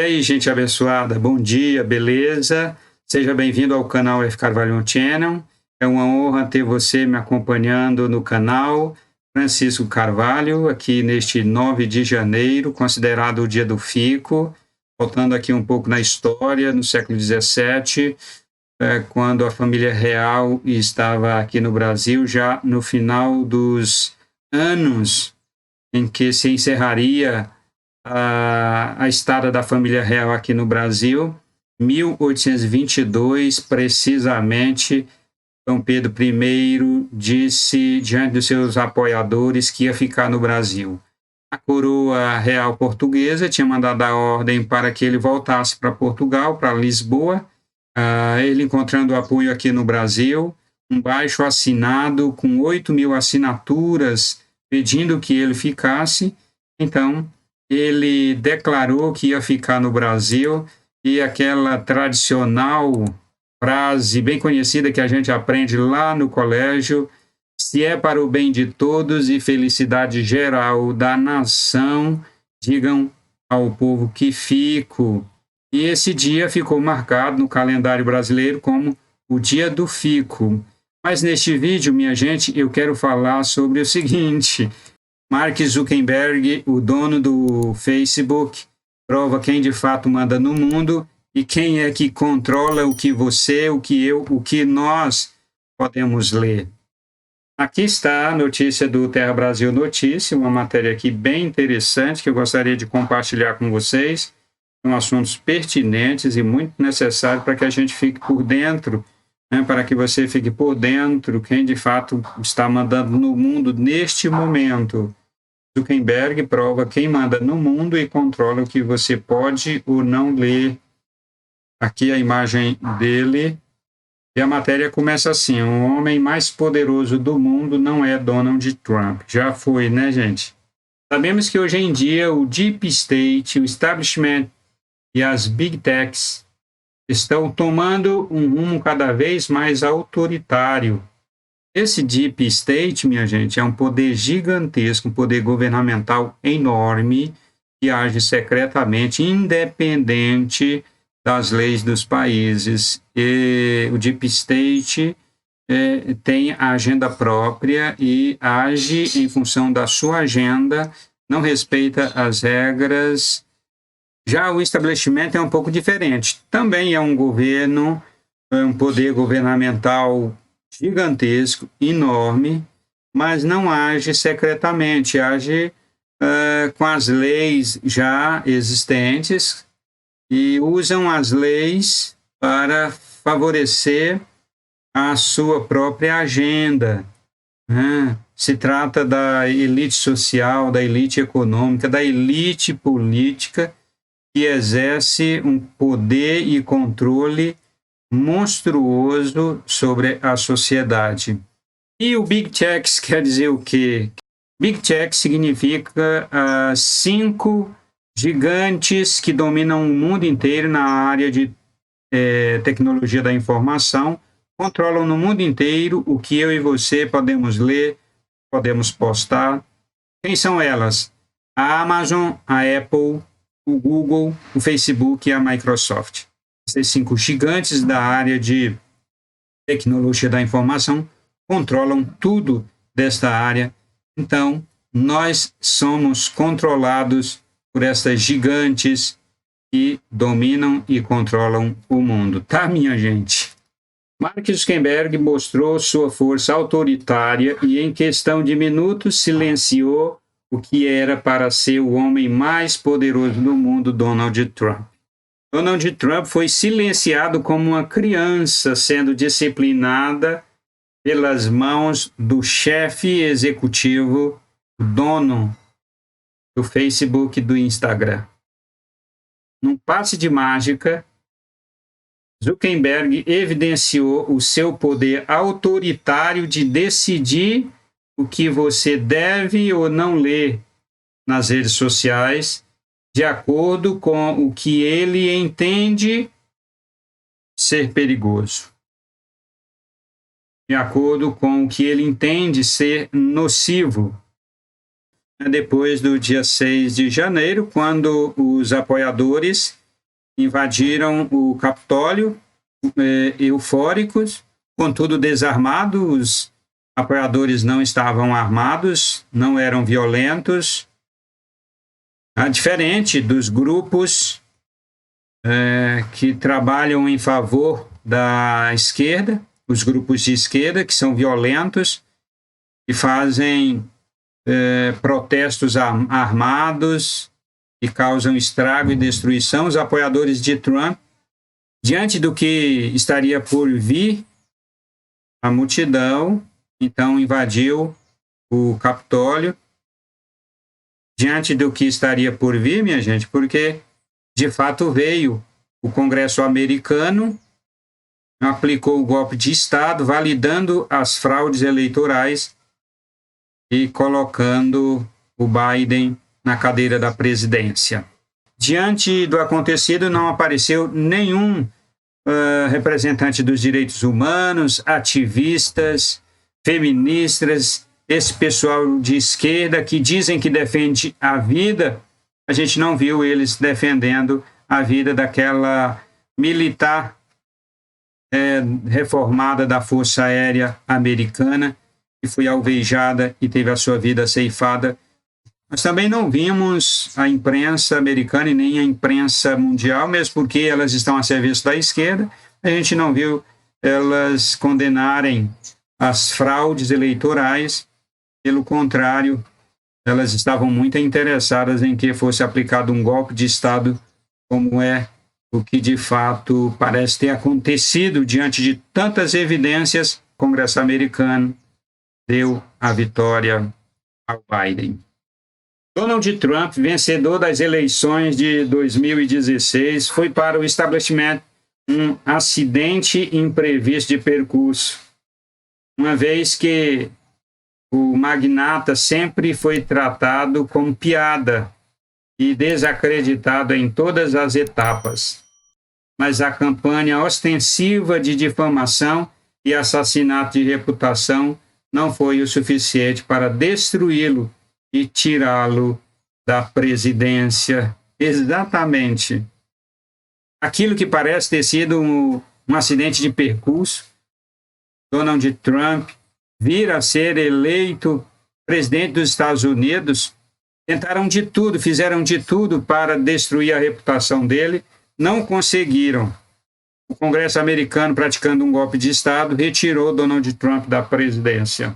aí, gente abençoada, bom dia, beleza? Seja bem-vindo ao canal F. Carvalho Channel. É uma honra ter você me acompanhando no canal. Francisco Carvalho, aqui neste 9 de janeiro, considerado o dia do fico. Voltando aqui um pouco na história, no século XVII, quando a família real estava aqui no Brasil, já no final dos anos em que se encerraria a estada da família real aqui no Brasil, 1822, precisamente, Dom Pedro I disse diante dos seus apoiadores que ia ficar no Brasil. A coroa real portuguesa tinha mandado a ordem para que ele voltasse para Portugal, para Lisboa, ele encontrando apoio aqui no Brasil, um baixo assinado com 8.000 assinaturas pedindo que ele ficasse. Então, ele declarou que ia ficar no Brasil e aquela tradicional frase bem conhecida que a gente aprende lá no colégio: se é para o bem de todos e felicidade geral da nação, digam ao povo que fico. E esse dia ficou marcado no calendário brasileiro como o dia do fico. Mas neste vídeo, minha gente, eu quero falar sobre o seguinte: Mark Zuckerberg, o dono do Facebook, prova quem de fato manda no mundo e quem é que controla o que você, o que eu, o que nós podemos ler. Aqui está a notícia do Terra Brasil Notícia, uma matéria aqui bem interessante que eu gostaria de compartilhar com vocês. São assuntos pertinentes e muito necessários para que a gente fique por dentro, para que você fique por dentro quem de fato está mandando no mundo neste momento. Zuckerberg prova quem manda no mundo e controla o que você pode ou não ler. Aqui a imagem dele. E a matéria começa assim: o homem mais poderoso do mundo não é Donald Trump. Já foi, né, gente? Sabemos que hoje em dia o Deep State, o establishment e as Big Techs estão tomando um rumo cada vez mais autoritário. Esse Deep State, minha gente, é um poder gigantesco, um poder governamental enorme, que age secretamente, independente das leis dos países. E o Deep State tem a agenda própria e age em função da sua agenda, não respeita as regras. Já o estabelecimento é um pouco diferente. Também é um governo, um poder governamental gigantesco, enorme, mas não age secretamente, age com as leis já existentes e usam as leis para favorecer a sua própria agenda. Se trata da elite social, da elite econômica, da elite política, que exerce um poder e controle monstruoso sobre a sociedade. E o Big Techs quer dizer o quê? Big Tech significa 5 gigantes que dominam o mundo inteiro na área de tecnologia da informação, controlam no mundo inteiro o que eu e você podemos ler, podemos postar. Quem são elas? A Amazon, a Apple, o Google, o Facebook e a Microsoft. Esses 5 gigantes da área de tecnologia da informação controlam tudo desta área. Então, nós somos controlados por essas gigantes que dominam e controlam o mundo. Tá, minha gente? Mark Zuckerberg mostrou sua força autoritária e, em questão de minutos, silenciou o que era para ser o homem mais poderoso do mundo, Donald Trump. Donald Trump foi silenciado como uma criança sendo disciplinada pelas mãos do chefe executivo, o dono do Facebook e do Instagram. Num passe de mágica, Zuckerberg evidenciou o seu poder autoritário de decidir o que você deve ou não ler nas redes sociais, de acordo com o que ele entende ser perigoso, de acordo com o que ele entende ser nocivo. Depois do dia 6 de janeiro, quando os apoiadores invadiram o Capitólio, eufóricos, contudo desarmados. Os apoiadores não estavam armados, não eram violentos, diferente dos grupos que trabalham em favor da esquerda, os grupos de esquerda que são violentos, que fazem protestos armados, que causam estrago e destruição. Os apoiadores de Trump, diante do que estaria por vir, a multidão então invadiu o Capitólio, diante do que estaria por vir, minha gente, porque de fato veio o Congresso americano, aplicou o golpe de Estado, validando as fraudes eleitorais e colocando o Biden na cadeira da presidência. Diante do acontecido, não apareceu nenhum representante dos direitos humanos, ativistas, feministas, esse pessoal de esquerda que dizem que defende a vida. A gente não viu eles defendendo a vida daquela militar reformada da Força Aérea Americana, que foi alvejada e teve a sua vida ceifada. Nós também não vimos a imprensa americana e nem a imprensa mundial, mesmo porque elas estão a serviço da esquerda, a gente não viu elas condenarem as fraudes eleitorais. Pelo contrário, elas estavam muito interessadas em que fosse aplicado um golpe de Estado, como é o que de fato parece ter acontecido diante de tantas evidências. O Congresso americano deu a vitória ao Biden. Donald Trump, vencedor das eleições de 2016, foi para o estabelecimento um acidente imprevisto de percurso, uma vez que o magnata sempre foi tratado como piada e desacreditado em todas as etapas. Mas a campanha ostensiva de difamação e assassinato de reputação não foi o suficiente para destruí-lo e tirá-lo da presidência. Exatamente. Aquilo que parece ter sido um acidente de percurso, Donald Trump vir a ser eleito presidente dos Estados Unidos, tentaram de tudo, fizeram de tudo para destruir a reputação dele, não conseguiram. O Congresso americano, praticando um golpe de Estado, retirou Donald Trump da presidência.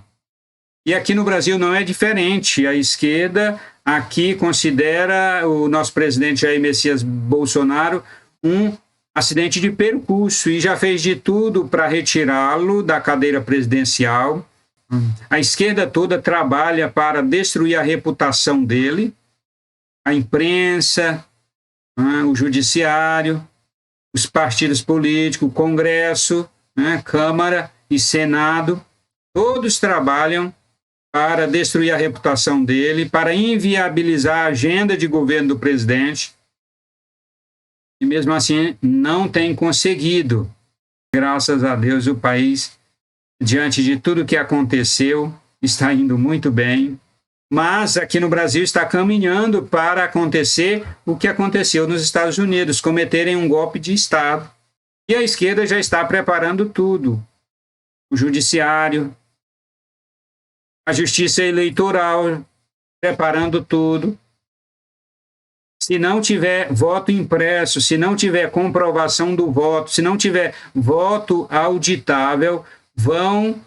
E aqui no Brasil não é diferente. A esquerda aqui considera o nosso presidente Jair Messias Bolsonaro um acidente de percurso e já fez de tudo para retirá-lo da cadeira presidencial. A esquerda toda trabalha para destruir a reputação dele, a imprensa, o judiciário, os partidos políticos, o Congresso, Câmara e Senado, todos trabalham para destruir a reputação dele, para inviabilizar a agenda de governo do presidente. E mesmo assim não tem conseguido. Graças a Deus, o país, diante de tudo que aconteceu, está indo muito bem. Mas aqui no Brasil está caminhando para acontecer o que aconteceu nos Estados Unidos, cometerem um golpe de Estado. E a esquerda já está preparando tudo. O judiciário, a justiça eleitoral, preparando tudo. Se não tiver voto impresso, se não tiver comprovação do voto, se não tiver voto auditável, vão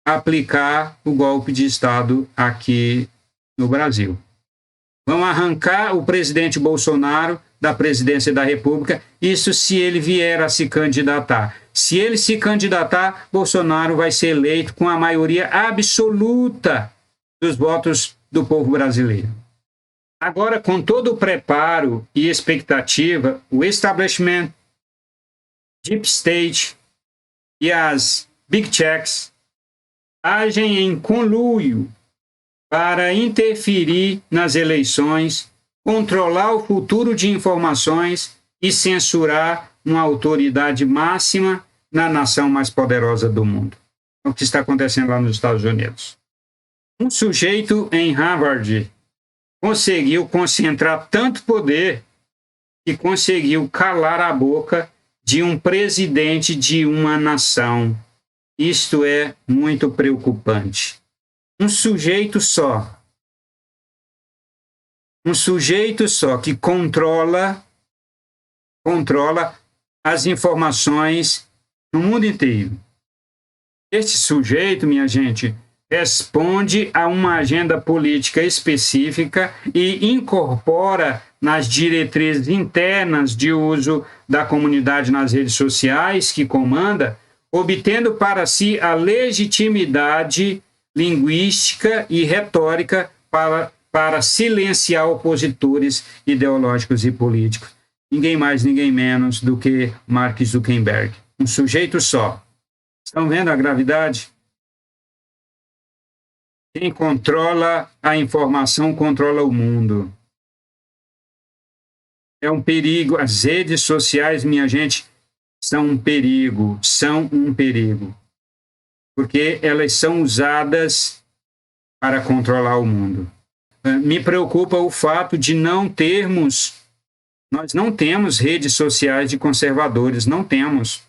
aplicar o golpe de Estado aqui no Brasil. Vão arrancar o presidente Bolsonaro da presidência da República, isso se ele vier a se candidatar. Se ele se candidatar, Bolsonaro vai ser eleito com a maioria absoluta dos votos do povo brasileiro. Agora, com todo o preparo e expectativa, o establishment, Deep State e as Big Techs agem em conluio para interferir nas eleições, controlar o futuro de informações e censurar uma autoridade máxima na nação mais poderosa do mundo. É o que está acontecendo lá nos Estados Unidos. Um sujeito em Harvard conseguiu concentrar tanto poder que conseguiu calar a boca de um presidente de uma nação. Isto é muito preocupante. Um sujeito só que controla as informações no mundo inteiro. Este sujeito, minha gente, responde a uma agenda política específica e incorpora nas diretrizes internas de uso da comunidade nas redes sociais que comanda, obtendo para si a legitimidade linguística e retórica para silenciar opositores ideológicos e políticos. Ninguém mais, ninguém menos do que Mark Zuckerberg. Um sujeito só. Estão vendo a gravidade? Quem controla a informação controla o mundo. É um perigo. As redes sociais, minha gente, são um perigo. Porque elas são usadas para controlar o mundo. Me preocupa o fato de nós não temos redes sociais de conservadores, não temos.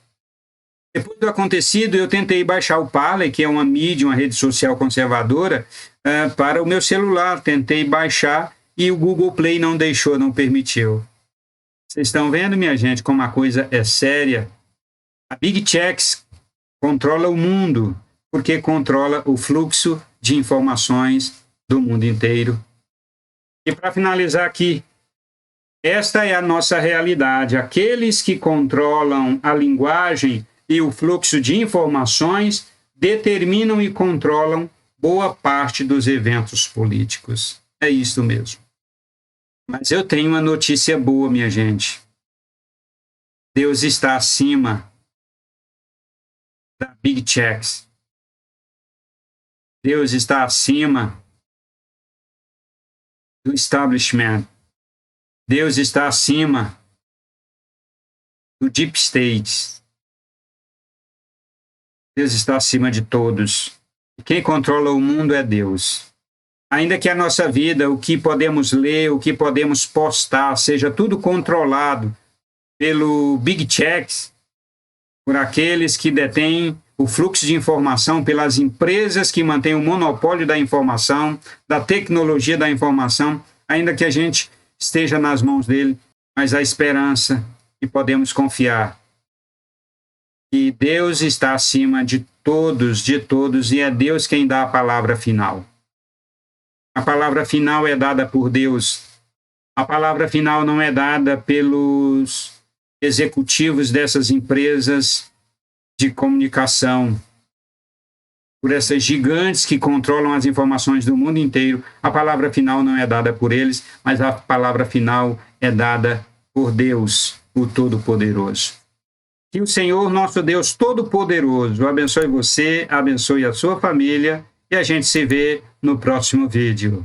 Depois do acontecido, eu tentei baixar o Parler, que é uma mídia, uma rede social conservadora, para o meu celular. Tentei baixar e o Google Play não deixou, não permitiu. Vocês estão vendo, minha gente, como a coisa é séria? A Big Techs controla o mundo, porque controla o fluxo de informações do mundo inteiro. E para finalizar aqui, esta é a nossa realidade. Aqueles que controlam a linguagem e o fluxo de informações determinam e controlam boa parte dos eventos políticos. É isso mesmo. Mas eu tenho uma notícia boa, minha gente. Deus está acima da Big Techs. Deus está acima do establishment. Deus está acima do Deep State. Deus está acima de todos. Quem controla o mundo é Deus. Ainda que a nossa vida, o que podemos ler, o que podemos postar, seja tudo controlado pelo Big Techs, por aqueles que detêm o fluxo de informação, pelas empresas que mantêm o monopólio da informação, da tecnologia da informação, ainda que a gente esteja nas mãos dele, mas a esperança e podemos confiar que Deus está acima de todos, e é Deus quem dá a palavra final. A palavra final é dada por Deus. A palavra final não é dada pelos executivos dessas empresas de comunicação, por essas gigantes que controlam as informações do mundo inteiro. A palavra final não é dada por eles, mas a palavra final é dada por Deus, o Todo-Poderoso. Que o Senhor, nosso Deus Todo-Poderoso, abençoe você, abençoe a sua família, e a gente se vê no próximo vídeo.